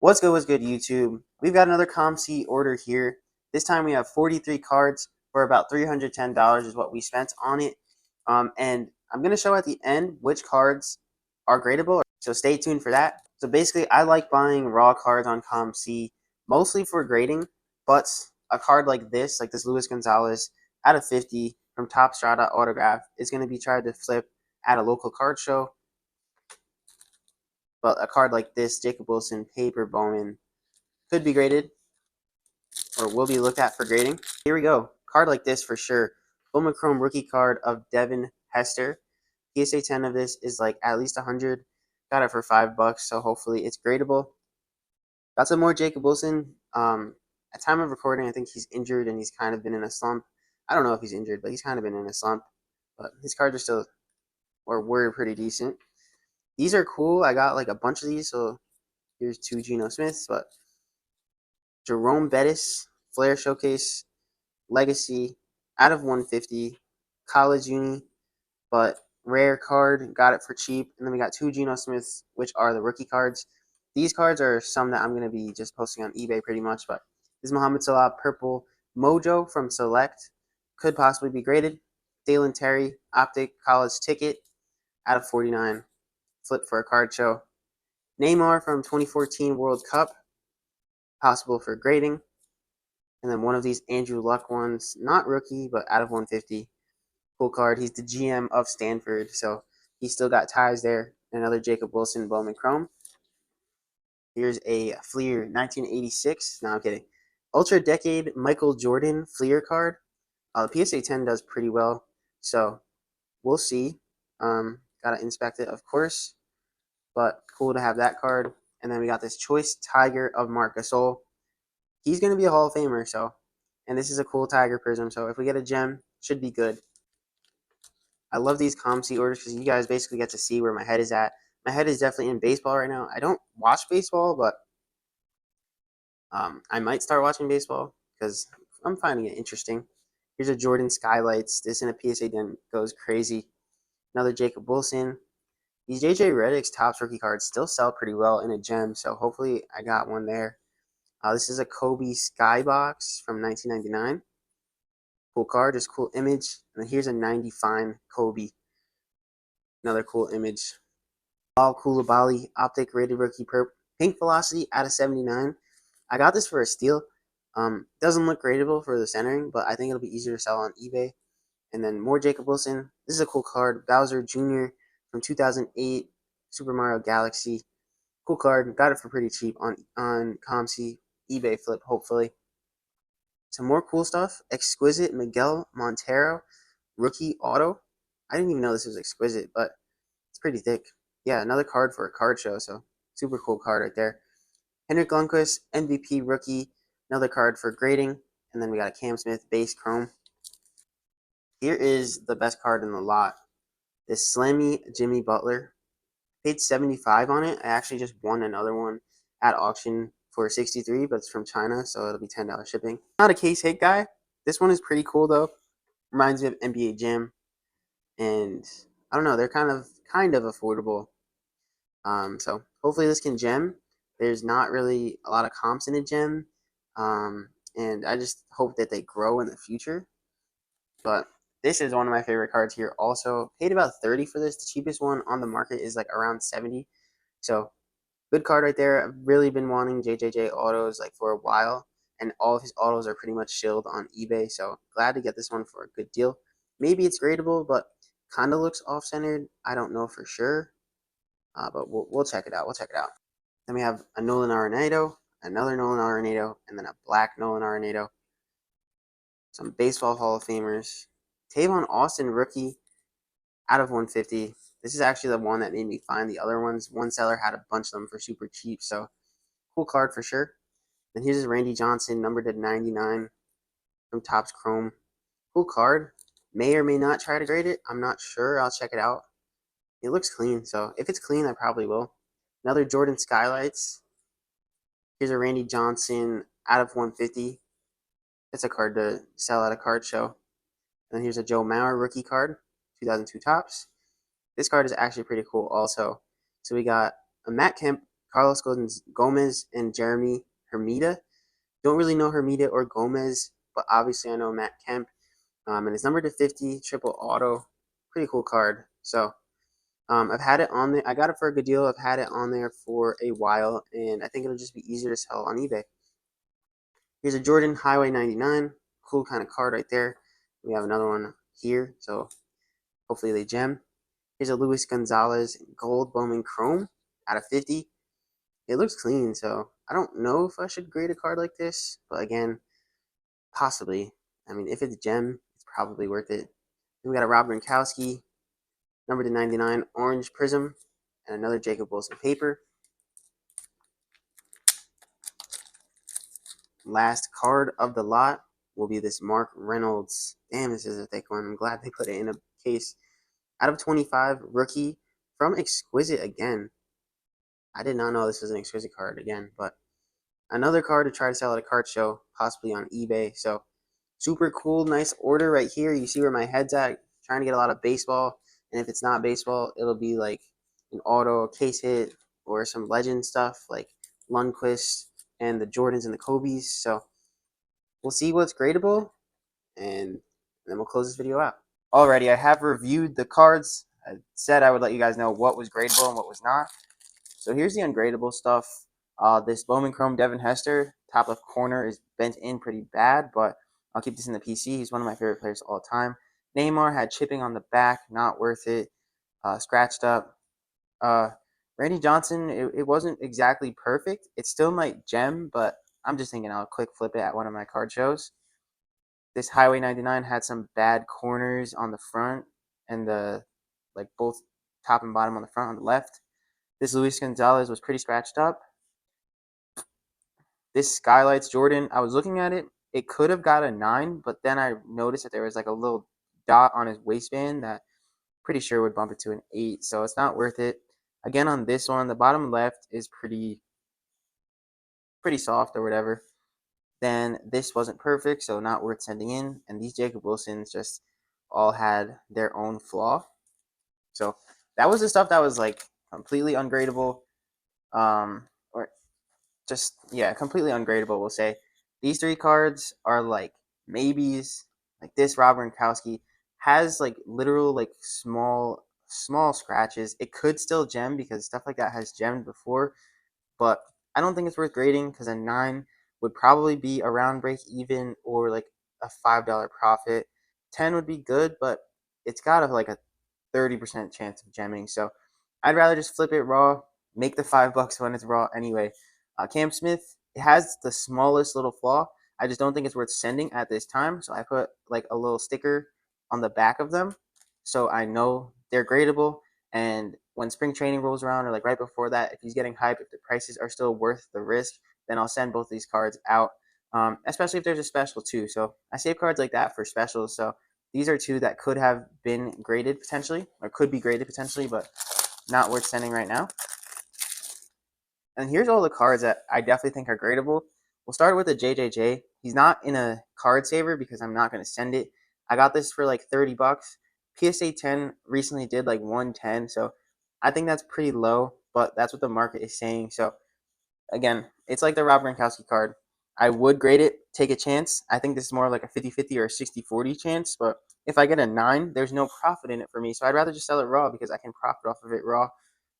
What's good, YouTube? We've got another COMC order here. This time we have 43 cards for about $310 is what we spent on it. And I'm going to show at the end which cards are gradable, so stay tuned for that. So basically, I like buying raw cards on COMC, mostly for grading, but a card like this Luis Gonzalez out of 50 from Top Strata autograph is going to be tried to flip at a local card show. But a card like this, Jacob Wilson, Paper Bowman, could be graded or will be looked at for grading. Here we go. Card like this for sure. Bowman Chrome rookie card of Devin Hester. PSA 10 of this is like at least 100. Got it for $5, so hopefully it's gradable. Got some more Jacob Wilson. At time of recording, I think he's injured and he's kind of been in a slump. I don't know if he's injured, but he's kind of been in a slump. But his cards are still, or were pretty decent. These are cool. I got like a bunch of these, so here's 2 Geno Smiths, but Jerome Bettis, Flair Showcase, Legacy, out of 150, College Uni, but rare card, got it for cheap. And then we got 2 Geno Smiths, which are the rookie cards. These cards are some that I'm going to be just posting on eBay pretty much, but this is Mohamed Salah Purple Mojo from Select, could possibly be graded. Dalen Terry, Optic College Ticket, out of 49, flip for a card show. Neymar from 2014 World Cup, possible for grading. And then one of these Andrew Luck ones, not rookie, but out of 150. Cool card. He's the GM of Stanford, so he's still got ties there. Another Jacob Wilson Bowman Chrome. Here's a Fleer 1986. No, I'm kidding. Ultra Decade Michael Jordan Fleer card. The PSA 10 does pretty well, so we'll see. Gotta inspect it, of course, but cool to have that card. And then we got this Choice Tiger of Marc Gasol. He's going to be a Hall of Famer, so, and this is a cool Tiger Prism, so if we get a gem, should be good. I love these COMC orders because you guys basically get to see where my head is at. My head is definitely in baseball right now. I don't watch baseball, but I might start watching baseball because I'm finding it interesting. Here's a Jordan Skylights. This in a PSA den goes crazy. Another Jacob Wilson. These JJ Redick's Topps rookie cards still sell pretty well in a gem, so hopefully I got one there. This is a Kobe Skybox from 1999. Cool card, just cool image. And then here's a 90 fine Kobe. Another cool image. All Koulibaly Optic rated rookie perp. Pink Velocity out of 79. I got this for a steal. Doesn't look gradable for the centering, but I think it'll be easier to sell on eBay. And then more Jacob Wilson. This is a cool card. Bowser Jr. from 2008 Super Mario Galaxy. Cool card. Got it for pretty cheap on COMC eBay flip, hopefully. Some more cool stuff. Exquisite Miguel Montero rookie auto. I didn't even know this was exquisite, but it's pretty thick. Yeah, another card for a card show, so super cool card right there. Henrik Lundqvist, MVP rookie, another card for grading. And then we got a Cam Smith base chrome. Here is the best card in the lot. This Slammy Jimmy Butler. Paid $75 on it. I actually just won another one at auction for $63, but it's from China, so it'll be $10 shipping. Not a case hit guy. This one is pretty cool though. Reminds me of NBA Jam, and I don't know, they're kind of affordable. So hopefully this can gem. There's not really a lot of comps in a gem, and I just hope that they grow in the future. But this is one of my favorite cards here. Also paid about $30 for this. The cheapest one on the market is like around $70. So good card right there. I've really been wanting JJJ autos like for a while, and all of his autos are pretty much shilled on eBay. So glad to get this one for a good deal. Maybe it's gradable, but kind of looks off-centered. I don't know for sure, but we'll check it out. We'll check it out. Then we have a Nolan Arenado, another Nolan Arenado, and then a black Nolan Arenado. Some baseball Hall of Famers. Tavon Austin rookie out of 150. This is actually the one that made me find the other ones. One seller had a bunch of them for super cheap, so cool card for sure. Then here's Randy Johnson, numbered to 99 from Topps Chrome. Cool card. May or may not try to grade it. I'm not sure. I'll check it out. It looks clean, so if it's clean, I probably will. Another Jordan Skylights. Here's a Randy Johnson out of 150. It's a card to sell at a card show. And then here's a Joe Mauer rookie card, 2002 Topps. This card is actually pretty cool also. So we got a Matt Kemp Carlos Gomez and Jeremy Hermida. Don't really know Hermida or Gomez, but obviously I know Matt Kemp. And it's numbered to 50, triple auto. Pretty cool card. So I've had it on there. I got it for a good deal. I've had it on there for a while, and I think it'll just be easier to sell on eBay. Here's a Jordan Highway 99. Cool kind of card right there. We have another one here, so hopefully they gem. Here's a Luis Gonzalez Gold Bowman Chrome out of 50. It looks clean, so I don't know if I should grade a card like this, but again, possibly. I mean, if it's gem, it's probably worth it. Then we got a Rob Gronkowski, number to 99, Orange Prism, and another Jacob Wilson paper. Last card of the lot will be this Mark Reynolds. Damn, this is a thick one. I'm glad they put it in a case. Out of 25, rookie from Exquisite again. I did not know this was an Exquisite card again, but another card to try to sell at a card show, possibly on eBay. So super cool, nice order right here. You see where my head's at. Trying to get a lot of baseball, and if it's not baseball, it'll be like an auto, a case hit, or some legend stuff like Lundqvist and the Jordans and the Kobe's. So we'll see what's gradable, and then we'll close this video out. Alrighty, I have reviewed the cards. I said I would let you guys know what was gradable and what was not. So here's the ungradable stuff. This Bowman Chrome Devin Hester, top left corner is bent in pretty bad, but I'll keep this in the PC. He's one of my favorite players of all time. Neymar had chipping on the back, not worth it. Scratched up. Randy Johnson, it wasn't exactly perfect. It still might gem, but I'm just thinking I'll quick flip it at one of my card shows. This Highway 99 had some bad corners on the front and like both top and bottom on the front on the left. This Luis Gonzalez was pretty scratched up. This Skylights Jordan, I was looking at it. It could have got a 9, but then I noticed that there was like a little dot on his waistband that pretty sure would bump it to an 8, so it's not worth it. Again, on this one, the bottom left is pretty soft or whatever. Then this wasn't perfect, so not worth sending in. And these Jacob Wilsons just all had their own flaw. So that was the stuff that was like completely ungradable. Or just, yeah, completely ungradable, we'll say. These 3 cards are like maybes. Like this Rob Gronkowski has like literal like small scratches. It could still gem because stuff like that has gemmed before, but I don't think it's worth grading because a 9 would probably be around break even or like a $5 profit. 10 would be good, but it's got like a 30% chance of gemming. So I'd rather just flip it raw, make the $5 when it's raw anyway. Cam Smith, it has the smallest little flaw. I just don't think it's worth sending at this time. So I put like a little sticker on the back of them so I know they're gradable. And when spring training rolls around or like right before that, if he's getting hype, if the prices are still worth the risk, then I'll send both these cards out, especially if there's a special too. So I save cards like that for specials. So these are 2 that could have been graded potentially or could be graded potentially, but not worth sending right now. And here's all the cards that I definitely think are gradable. We'll start with the JJJ. He's not in a card saver because I'm not going to send it. I got this for like $30. PSA 10 recently did like 110, so I think that's pretty low, but that's what the market is saying. So again, it's like the Rob Gronkowski card. I would grade it, take a chance. I think this is more like a 50-50 or a 60-40 chance, but if I get a 9, there's no profit in it for me, so I'd rather just sell it raw because I can profit off of it raw.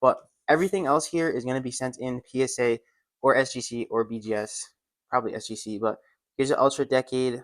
But everything else here is going to be sent in PSA or SGC or BGS, probably SGC, but here's an Ultra Decade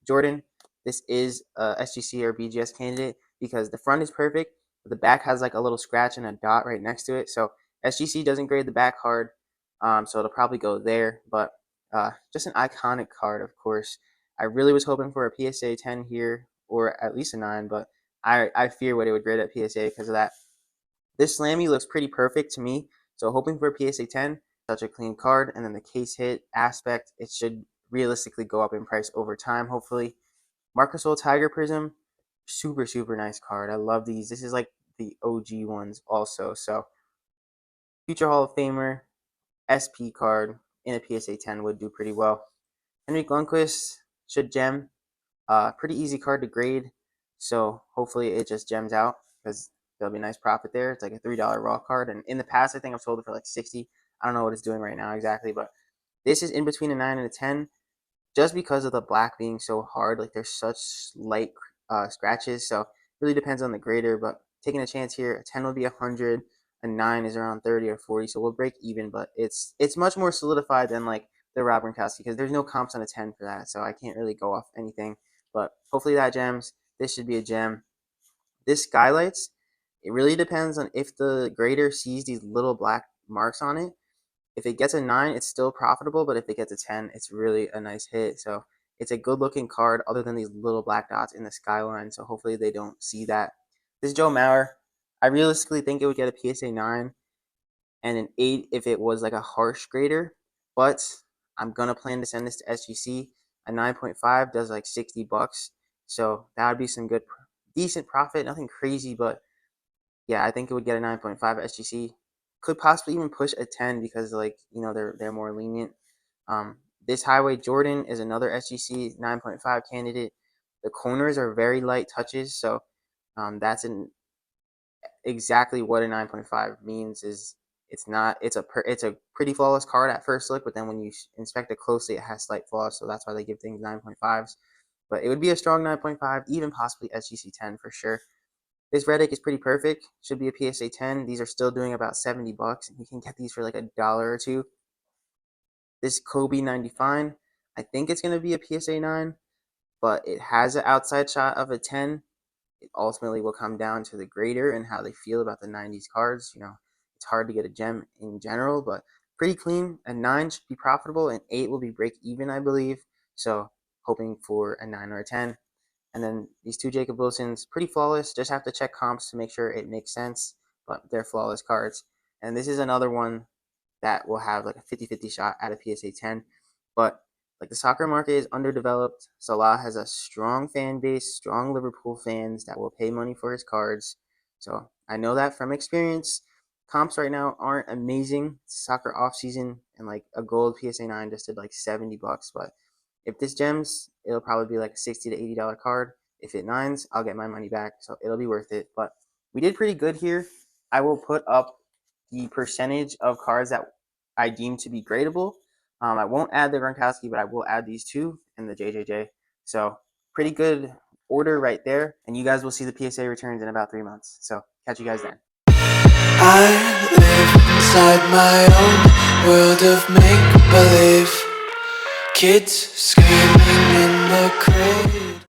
Jordan. This is a SGC or BGS candidate because the front is perfect, but the back has like a little scratch and a dot right next to it. So SGC doesn't grade the back hard, so it'll probably go there. But just an iconic card, of course. I really was hoping for a PSA 10 here or at least a 9, but I fear what it would grade at PSA because of that. This Slammy looks pretty perfect to me, so hoping for a PSA 10, such a clean card, and then the case hit aspect, it should realistically go up in price over time, hopefully. Marcus Gasol Tiger Prism, super nice card. I love these. This is like the OG ones also. So future Hall of Famer, SP card in a PSA 10 would do pretty well. Henrik Lundqvist should gem. Pretty easy card to grade, so hopefully it just gems out because there'll be a nice profit there. It's like a $3 raw card, and in the past, I think I've sold it for like 60. I don't know what it's doing right now exactly, but this is in between a 9 and a 10, just because of the black being so hard. Like there's such light scratches, so it really depends on the grader. But taking a chance here, a 10 would be 100, a 9 is around 30 or 40, so we'll break even. But it's much more solidified than like the Rob Gronkowski, because there's no comps on a 10 for that, so I can't really go off anything. But hopefully that gems. This should be a gem. This skylights, it really depends on if the grader sees these little black marks on it. If it gets a 9, it's still profitable, but if it gets a 10, it's really a nice hit. So it's a good looking card other than these little black dots in the skyline. So hopefully they don't see that. This Joe Mauer, I realistically think it would get a PSA 9 and an 8 if it was like a harsh grader, but I'm going to plan to send this to SGC. A 9.5 does like 60 bucks. So that would be some good, decent profit. Nothing crazy, but yeah, I think it would get a 9.5 at SGC. Could possibly even push a 10 because like, they're more lenient. This Highway Jordan is another SGC 9.5 candidate. The corners are very light touches, so that's exactly what a 9.5 means. Is it's a pretty flawless card at first look, but then when you inspect it closely, it has slight flaws, so that's why they give things 9.5s. But it would be a strong 9.5, even possibly SGC 10 for sure. This Reddick is pretty perfect. Should be a PSA 10. These are still doing about 70 bucks. You can get these for like $1 or $2. This Kobe 95, I think it's going to be a PSA 9, but it has an outside shot of a 10. It ultimately will come down to the grader and how they feel about the 90s cards. It's hard to get a gem in general, but pretty clean. A 9 should be profitable, and 8 will be break even, I believe. So hoping for a 9 or a 10. And then these two Jacob Wilsons, pretty flawless. Just have to check comps to make sure it makes sense, but they're flawless cards. And this is another one that will have like a 50-50 shot at a PSA 10. But like the soccer market is underdeveloped. Salah has a strong fan base, strong Liverpool fans that will pay money for his cards. So I know that from experience. Comps right now aren't amazing. It's soccer off season, and like a gold PSA 9 just did like 70 bucks. But if this gems, it'll probably be like a $60 to $80 card. If it 9s, I'll get my money back. So it'll be worth it. But we did pretty good here. I will put up the percentage of cards that I deem to be gradable. I won't add the Gronkowski, but I will add these two and the JJJ. So pretty good order right there. And you guys will see the PSA returns in about 3 months. So catch you guys then. I live inside my own world of make-believe. Kids screaming in the crate.